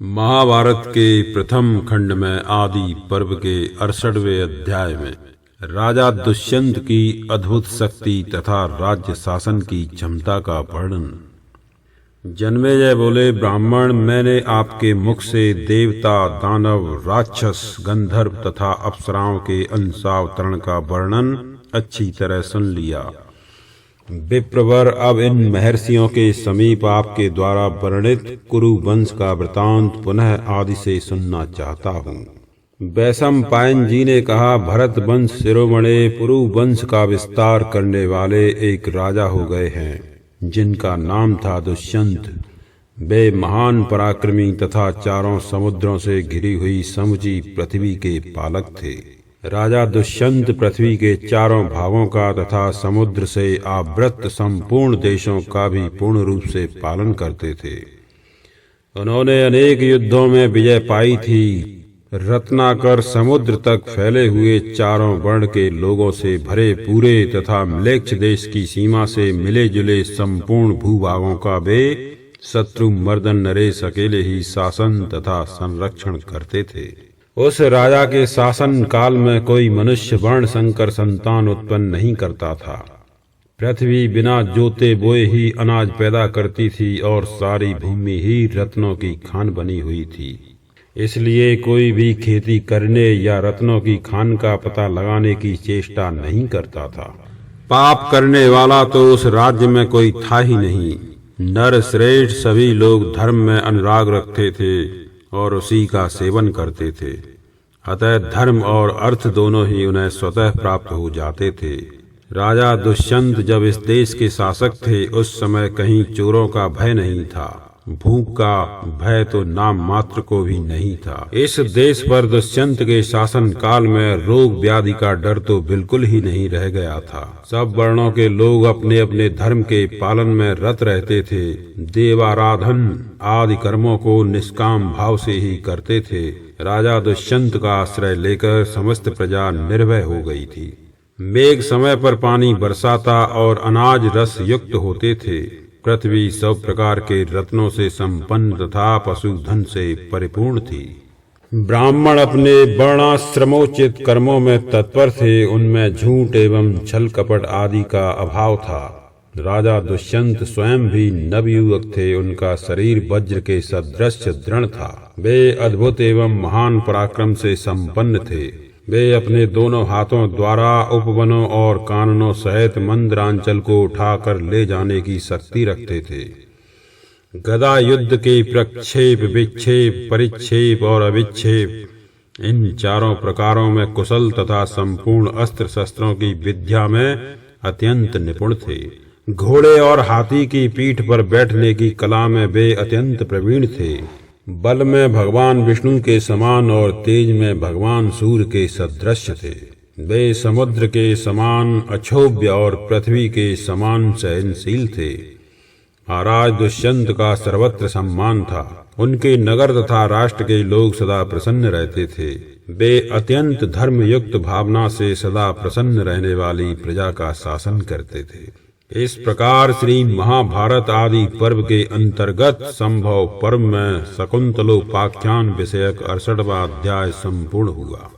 महाभारत के प्रथम खंड में आदि पर्व के 68वें अध्याय में राजा दुष्यंत की अद्भुत शक्ति तथा राज्य शासन की क्षमता का वर्णन। जन्मेजय बोले, ब्राह्मण, मैंने आपके मुख से देवता, दानव, राक्षस, गंधर्व तथा अप्सराओं के अंशावतरण का वर्णन अच्छी तरह सुन लिया। विप्रवर, अब इन महर्षियों के समीप आपके द्वारा वर्णित कुरु वंश का वृतांत पुनः आदि से सुनना चाहता हूँ। वैशंपायन जी ने कहा, भरत वंश शिरोमणि पुरु वंश का विस्तार करने वाले एक राजा हो गए हैं जिनका नाम था दुष्यंत। वे महान पराक्रमी तथा चारों समुद्रों से घिरी हुई समूची पृथ्वी के पालक थे। राजा दुष्यंत पृथ्वी के चारों भागों का तथा समुद्र से आवृत संपूर्ण देशों का भी पूर्ण रूप से पालन करते थे। उन्होंने अनेक युद्धों में विजय पाई थी। रत्नाकर समुद्र तक फैले हुए चारों वर्ण के लोगों से भरे पूरे तथा म्लेच्छ देश की सीमा से मिले जुले संपूर्ण भूभागों का वे शत्रु मर्दन नरेश अकेले ही शासन तथा संरक्षण करते थे। उस राजा के शासन काल में कोई मनुष्य वर्ण संकर संतान उत्पन्न नहीं करता था। पृथ्वी बिना जोते बोए ही अनाज पैदा करती थी और सारी भूमि ही रत्नों की खान बनी हुई थी। इसलिए कोई भी खेती करने या रत्नों की खान का पता लगाने की चेष्टा नहीं करता था। पाप करने वाला तो उस राज्य में कोई था ही नहीं। नर श्रेष्ठ सभी लोग धर्म में अनुराग रखते थे और उसी का सेवन करते थे। अतः धर्म और अर्थ दोनों ही उन्हें स्वतः प्राप्त हो जाते थे। राजा दुष्यंत जब इस देश के शासक थे उस समय कहीं चोरों का भय नहीं था। भूख का भय तो नाम मात्र को भी नहीं था। इस देश पर दुष्यंत के शासन काल में रोग व्याधि का डर तो बिल्कुल ही नहीं रह गया था। सब वर्णों के लोग अपने अपने धर्म के पालन में रत रहते थे। देवाराधन आदि कर्मों को निष्काम भाव से ही करते थे। राजा दुष्यंत का आश्रय लेकर समस्त प्रजा निर्भय हो गई थी। मेघ समय पर पानी बरसाता और अनाज रस युक्त होते थे। पृथ्वी सब प्रकार के रत्नों से संपन्न तथा पशुधन से परिपूर्ण थी। ब्राह्मण अपने वर्णाश्रमोचित कर्मों में तत्पर थे। उनमें झूठ एवं छल कपट आदि का अभाव था। राजा दुष्यंत स्वयं भी नवयुवक थे। उनका शरीर वज्र के सदृश दृढ़ था। वे अद्भुत एवं महान पराक्रम से संपन्न थे। वे अपने दोनों हाथों द्वारा उपवनों और काननों सहित मंदरांचल को उठाकर ले जाने की शक्ति रखते थे। गदा युद्ध के प्रक्षेप, विक्षेप, परिक्षेप और अविक्षेप इन चारों प्रकारों में कुशल तथा संपूर्ण अस्त्र शस्त्रों की विद्या में अत्यंत निपुण थे। घोड़े और हाथी की पीठ पर बैठने की कला में वे अत्यंत प्रवीण थे। बल में भगवान विष्णु के समान और तेज में भगवान सूर्य के सदृश थे। वे समुद्र के समान अक्षोभ्य और पृथ्वी के समान सहनशील थे। महाराज दुष्यंत का सर्वत्र सम्मान था। उनके नगर तथा राष्ट्र के लोग सदा प्रसन्न रहते थे। वे अत्यंत धर्मयुक्त भावना से सदा प्रसन्न रहने वाली प्रजा का शासन करते थे। इस प्रकार श्री महाभारत आदि पर्व के अंतर्गत संभव पर्व में शकुंतलोपाख्यान विषयक 68वां अध्याय संपूर्ण हुआ।